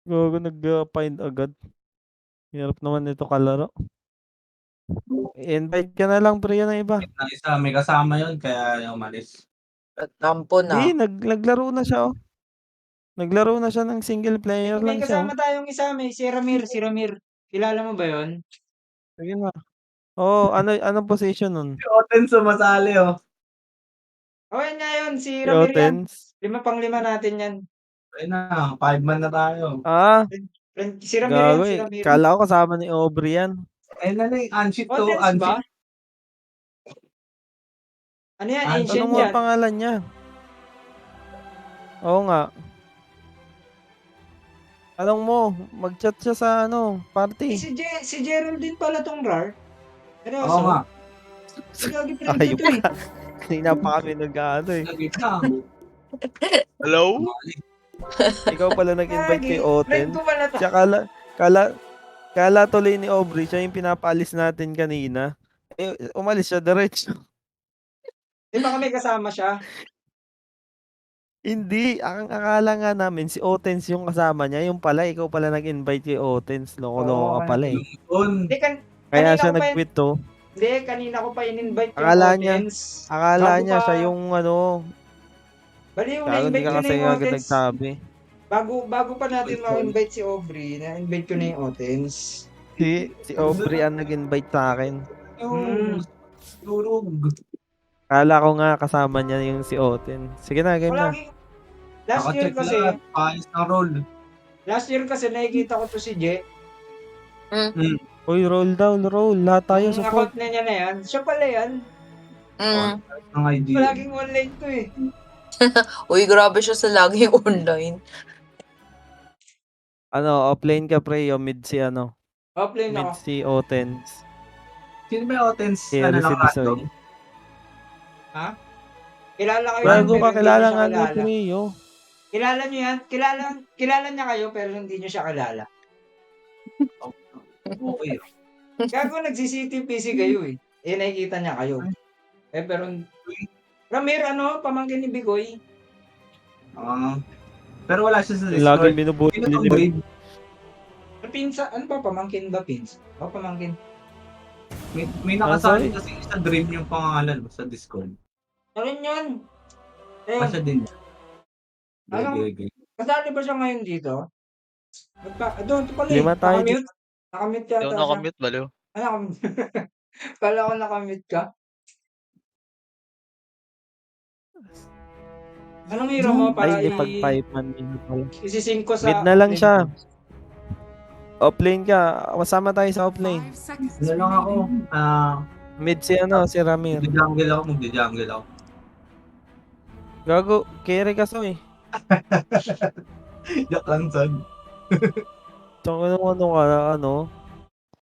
D: Gago, nag-find agad. Hirap naman ito kalaro. Invite ka na lang pre ng iba.
F: Na isa, may kasama yun, kaya yung umalis.
E: Tampo na.
D: Hindi, naglaro na siya oh. Naglaro na siya ng single player
A: May
D: lang siya.
A: kasama tayong isa, may si Ramir, si Ramir. Kilala mo ba yon?
D: Sige na. Oh, anong position nun?
F: Si Oten sumasali oh.
A: Oh, yan nga yun, si
D: Si
A: Ramir yan.
D: Otens.
A: 5-5 natin yan.
F: Ayun na, 5-man na tayo.
D: Ah,
A: Si Ramir yan,
D: gago
A: si
D: eh.
A: Ramir.
D: Kala ko kasama ni Aubrey yan.
F: Ayun na lang, unship to,
A: Otens ba?
F: unship.
A: Ano yan,
F: Ah,
A: ancient
D: Tanong mo ang
A: yan.
D: pangalan niya. Oo nga. Tanong mo, mag-chat siya sa
A: Eh,
D: party.
A: si Geraldine pala tong RAR. Seryoso?
F: Oo nga.
A: Lagi friend ko
D: Ayop
A: to eh.
D: ka. Kanina pa kami nag-ano eh.
F: Lagi ka.
G: Hello?
D: Ikaw pala nag-invite kay
A: Lagi, friend
D: Oten.
A: ko pala to.
D: Siya kala tuloy ni Aubrey, siya yung pinapaalis natin kanina. Eh, umalis siya diretso.
A: Di ba kami kasama siya?
D: Hindi, ang akala nga namin si Otens yung kasama niya. Yung pala, ikaw pala nag-invite kay Otens. Loko-loko ka
A: Oo,
D: pala eh.
F: Yun.
A: Hindi,
D: Kaya
A: kanina
D: siya
A: ko pa yun-
D: nag-quit to.
A: Hindi, kanina ko pa in-invite yung
D: Akala niya-
A: audience.
D: Akala
A: Bago
D: niya
A: pa-
D: siya yung
A: Baliw,
D: Gago, hindi
A: na-invite
D: ka
A: ko na
D: kasi
A: yung
D: agad
A: audience.
D: nagsabi.
A: Bago pa natin ma-invite si Aubrey, na-invite ko na yung audience.
D: Si Aubrey ang nag-invite sa akin.
F: Yung durog.
D: Akala ko nga kasama niya yung si Oten. Sige na, game na.
A: Lagi, last year
F: Nakacheck
A: kasi,
F: lahat. Paayos ng roll.
A: nakikita ko to si Je.
D: Uy, roll down, roll. Lahat tayo
A: Yung
D: support.
A: account na niya na yan, siya pala yan.
F: Ng ID.
A: Palaging online to eh.
H: Uy, grabe siya sa laging online.
D: Offlane ka pre, yung mid si
A: Offline
D: mid
A: ako.
D: si Otens.
F: Sino ba yung Otens?
D: Kaya
F: Ano
D: si
F: lang
D: Bisoy.
F: random?
A: Kilala kayo
D: Bago
A: yan, pero
D: ka,
A: hindi
D: kilala
A: niyo siya
D: nga ni
A: kilala.
D: Trio.
A: Kilala niyo yan? Kilala niya kayo pero hindi niyo siya kilala.
F: Okay.
A: Gago nagsi-CTPC kayo eh. Eh nakikita niya kayo. Eh pero Ramir, pamangkin ni Bigoy.
F: Pero wala siya sa
D: Laging
F: Discord.
D: binubuli
F: Sino tong
D: ni
F: grade?
A: Pinsa, ano ba pamangkin ba Pins? Pamangkin.
F: May nakasali kasi sa Dream yung pangalan mo sa Discord.
A: Ano yun? Eh,
F: Kasi din.
A: Ano?
F: Okay.
A: kasali ba siya ngayon dito? Doon, ito pala eh.
D: Lima tayo
A: Nakamute. Nakamute yata
G: Yung
A: siya.
G: nakamute, baliw.
A: Nakamute. Kala ko nakamute ka. Anong hero mo
D: Ay,
A: para
D: hindi pag-5 man din pala.
A: isising ko sa...
D: Mid na lang siya. Offlane ka. Kasama tayo sa offlane.
C: 5 seconds
F: Ano lang ako,
C: remaining.
D: Mid si si Ramir.
F: magdi-jungle ako.
D: Gago, carry ka so eh.
F: Yak lang son.
D: Tsaka ka,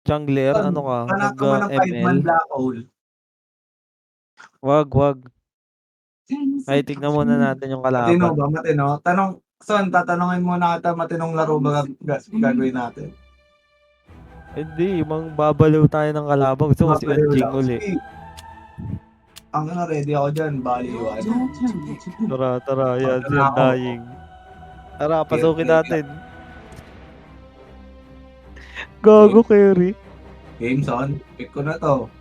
D: jungler, ka,
F: Panaka mo ng 5-man
D: ML.
F: black hole.
D: Wag. Ay, tignan muna natin yung
F: Matino
D: kalaban.
F: ba? Matino? Tanong, son, tatanungin muna kita matinong laro ba gagawin natin?
D: Hindi, mang babaliw tayo ng kalaban. Gusto mo si Unjing uli.
F: Ang ready ako dyan, baliwan.
D: Tara, yan,
F: Tara
D: si
F: ako.
D: Undying. Tara, pasukin natin. Gago, carry.
F: Game son, pick ko na to.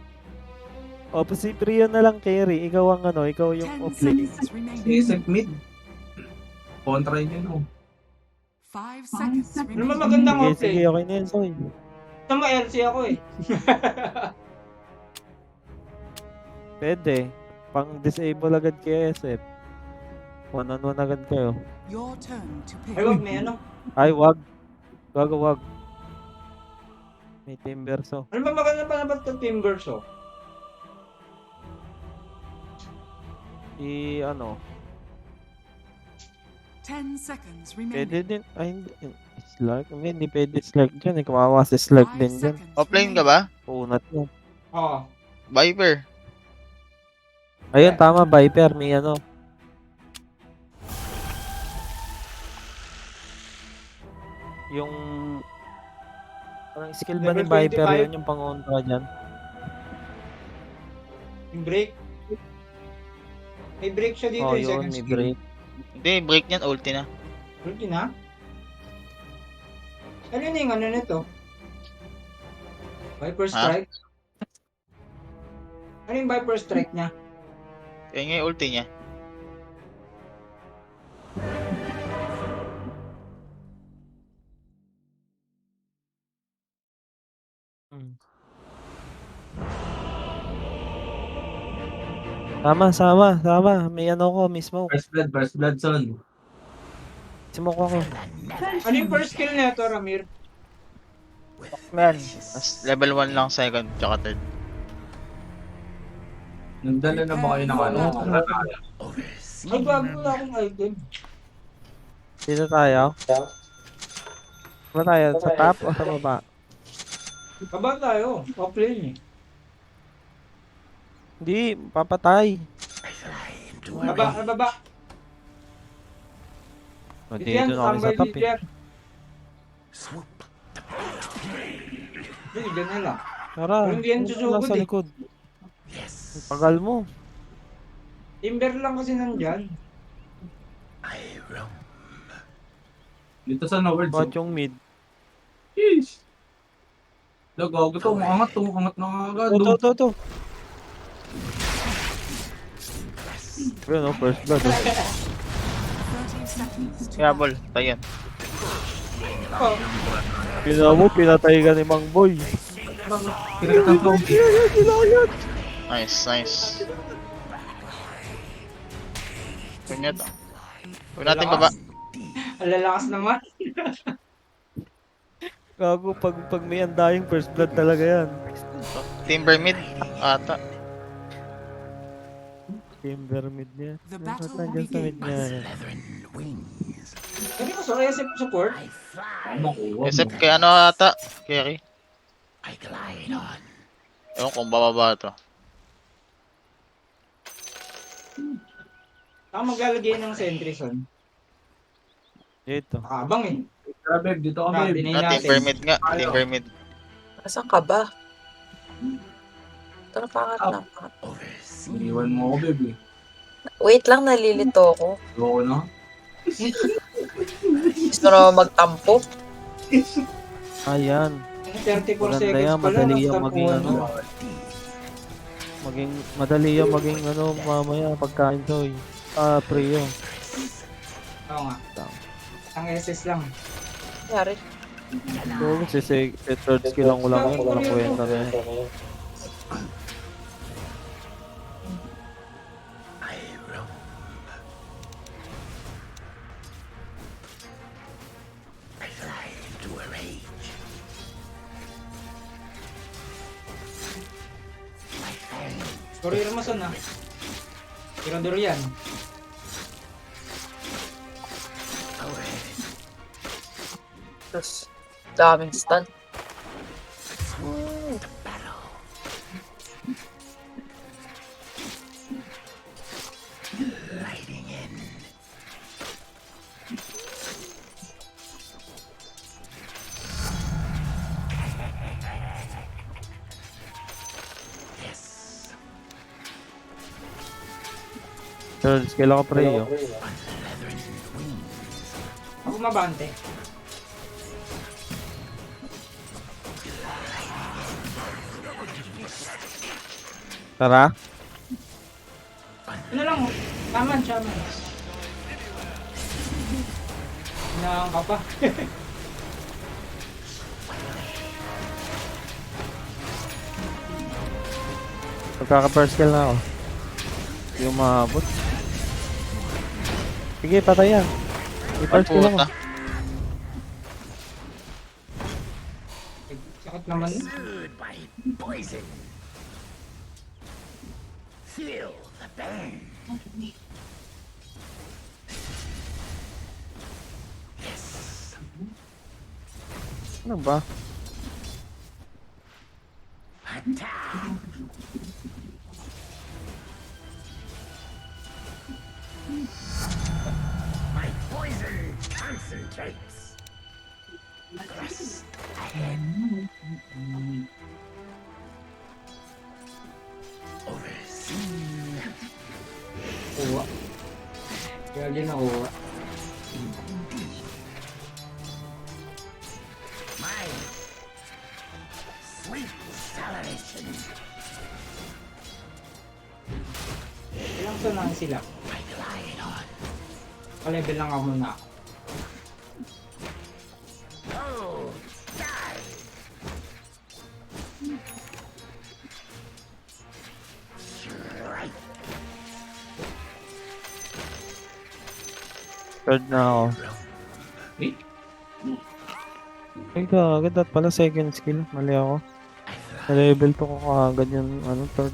D: O, si Trio na lang carry. Ikaw ikaw yung
C: 10
D: offlane.
C: seconds remaining.
F: Isip mid. Kontra yun yun.
C: 5 seconds
A: Ano ba
C: remaining.
A: magandang
D: Sige,
A: offlane?
D: okay na yan, Soy.
A: Gusto mo LC ako eh.
D: Pwede. Pang-disable agad kay SF. One-on-one agad kayo.
C: Your turn to pick.
A: Ay, wag, may ano.
D: Ay, wag. Wag. May Timberso.
A: Ano ba maganda pa na ba ito Timbers oh?
C: 10 seconds remaining.
D: Pwede din. Ay, hindi. Slug? Hindi pwede slug dyan. Kawawa si slug
C: 5
D: din dyan.
C: seconds
G: Offline ka
C: remaining.
G: ba?
D: Punat mo.
A: Oo.
G: Viper.
D: Ayun, tama. Viper. May yung parang skill ba ni
A: Level
D: Viper
A: 25?
D: yun yung pang-kontra dyan?
A: Yung break. May break siya dito
D: Oh,
A: yung
D: yun.
A: second
D: May
A: skill.
D: break.
G: Hindi, break niyan, ulti na.
A: Ulti na? Ano yun yung ano nito? Viper Strike? Ano yung Viper Strike niya?
G: Yan nga yung ulti niya.
D: Sama. May ano ko, may smoke.
F: First blood son.
D: Smoke ako.
A: Ano yung first skill nito, Ramir?
E: Man.
G: Mas level 1 lang second, tsaka third.
F: Nagdala na ba kayo ng ano?
A: Ay, bago wala akong item.
D: Dito tayo. Ba tayo? Sa top o sa baba?
A: Baba tayo. Offlane eh.
D: Hindi, papatay.
A: Baba.
D: O, dito na kami sa top eh.
A: Diyan. Hindi, dyan na lang.
D: Tara,
A: Pero hindi yan
D: pumunta
A: susugod
D: lang sa
A: eh.
D: likod. Ang tagal mo.
A: Timber lang kasi nandyan.
F: Dito sa Norward.
D: Bakit yung mid?
F: Yeesh. Lagaw, ito, umangat na agad.
D: Ito. Pero no, first blood.
C: 30 seconds to
G: Yabol, tayo yan.
D: Oh. Pinatay ka ni Mang Boy.
F: Kinagat ng zombie.
G: Nice. Huwag nyo to. Huwag natin baba.
A: Ang lalakas naman.
D: Gago, pag may andayang first blood talaga yan.
G: Timber mid, ata.
D: Timber mid niya.
C: The battle
D: Nandiyan sa mid niya.
A: Kami ko sa SF support.
G: Except kay ano ata, Kerry. Ewan kung bababa to.
A: Ako maglalagay ng sentry son.
D: Dito.
A: Nakabang eh.
F: Grabe, dito kami.
A: Dinay
G: Timber
A: natin.
G: mid nga, timber mid.
H: Nasaan ka ba? Ito na pangat na.
F: Iniwan mo ako, baby.
H: Wait lang, nalilito ako.
F: Loko na.
H: Gusto na magtampo.
D: Ayan.
A: 34
D: Maganda
A: seconds
D: yan,
A: pala.
D: madali yan
A: nagtapuan
D: maging ano.
A: na.
D: Madali yung maging ano mamaya pagkain to eh. Preo.
A: Oo nga. Ang SS lang.
H: Yari.
D: So, kasi third skill lang ko lang yun. Walang kwenta na yun.
A: Courier mo son ah. Tirador yan.
H: Tapos, daming stun.
D: Third skill ako Preo.
A: Ako mabante.
D: Tara.
A: Ano lang, shaman. Hinahang ka pa.
D: Magkaka-first skill na ako. Yung mahabot. Sige, patay yan. I-first skill ako.
G: Puta.
A: Sakit naman.
D: Ano ba?
A: Kuha. Kaya din nakuha. Ilang sunan sila? Pa-level lang ako muna.
D: Third na ako. Ay, kagad at pala second skill. Mali ako. Sa level 2 ko kagad yung third.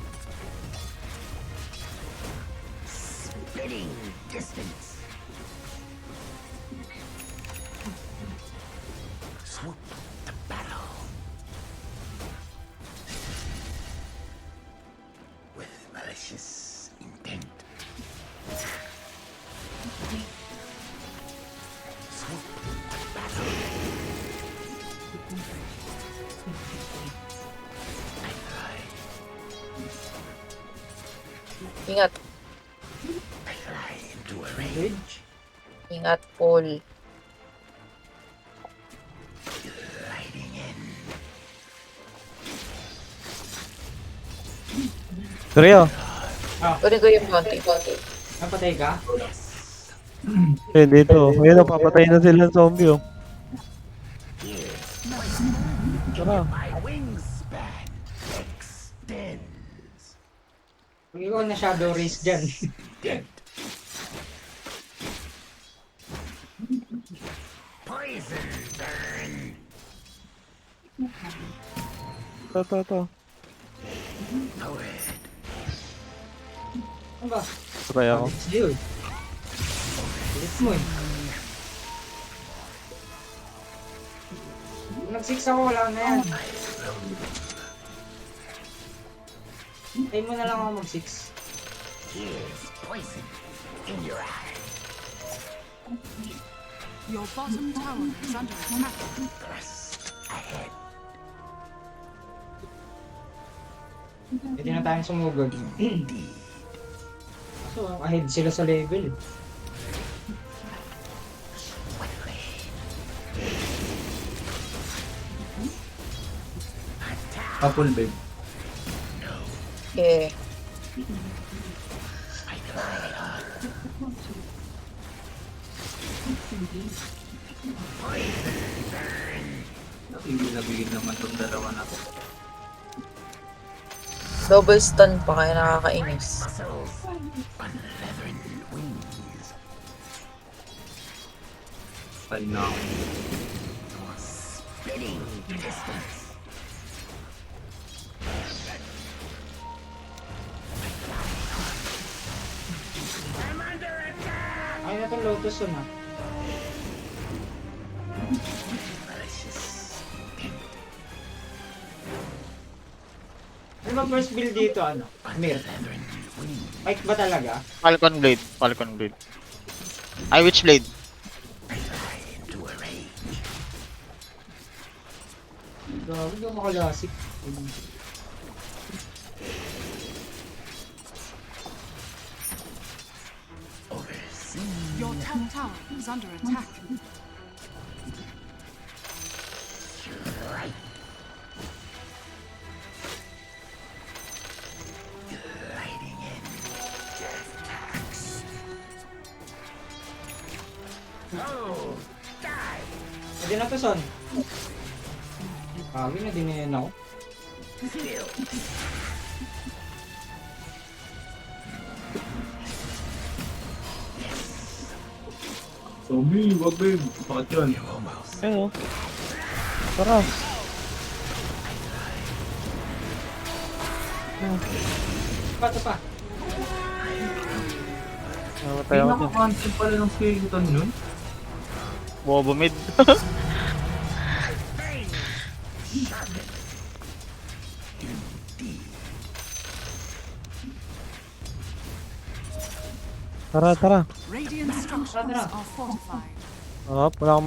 B: Spinning distance. Swoop the battle. With malicious intent. Swoop the battle. I fly.
H: Ingat.
B: I fly into a rain.
A: Bridge.
H: Ingat, Paul.
B: Gliding in.
D: Seryo?
H: Kunin ko yung bounty.
A: Napatay ka?
D: Eh, dito. Ayun, papatay na sila ng zombie, oh. Tara.
B: My wingspan extends.
A: Pag ikaw na shadow race dyan.
B: Poison burn.
D: Ito.
B: Forward.
A: Ano ba?
D: Try ako.
A: Sige yun. Ulit mo eh. Kung nag-6 ako, wala na yan. Tayo mo na lang ako mag-6.
B: Here's poison in your eye.
C: Your bottom tower is under attack.
B: Thrust ahead.
A: Pwede na tayong sumugod. So, ahead sila sa level.
F: Couple babe.
H: Okay.
F: Nabigil naman tong dalawa na to.
H: Double stun pa kaya nakakainis.
B: Muscles on leathern wings.
F: Tay na ako.
B: Spinning distance. I'm under attack.
A: Ay na itong Lotus yun ah.
B: Malicious intent.
A: Ano ba first build dito ano? Mir.
B: Leathern wings.
A: Fight ba talaga?
G: Falcon Blade. Ay, Witch Blade.
B: I fly into a rage.
A: Grabe, hindi ako makalasik.
B: Overseen.
C: Your top tower is under attack.
B: Right. Gliding in. Death tax. Oh, die.
A: Pwede na to, Son. Grabe na din yan ako.
B: Still.
F: Zombie, wag babe. Bakit yun?
B: Almost.
D: Ayun, oh. Tara.
A: Ito pa.
D: Namatay
F: Ay,
D: ako dyan.
F: naka-cancel pala ng skeleton yun.
G: Bobo mid.
D: Tara.
C: Radiant structures
A: Tara.
C: are fortified.
D: Oh, wala akong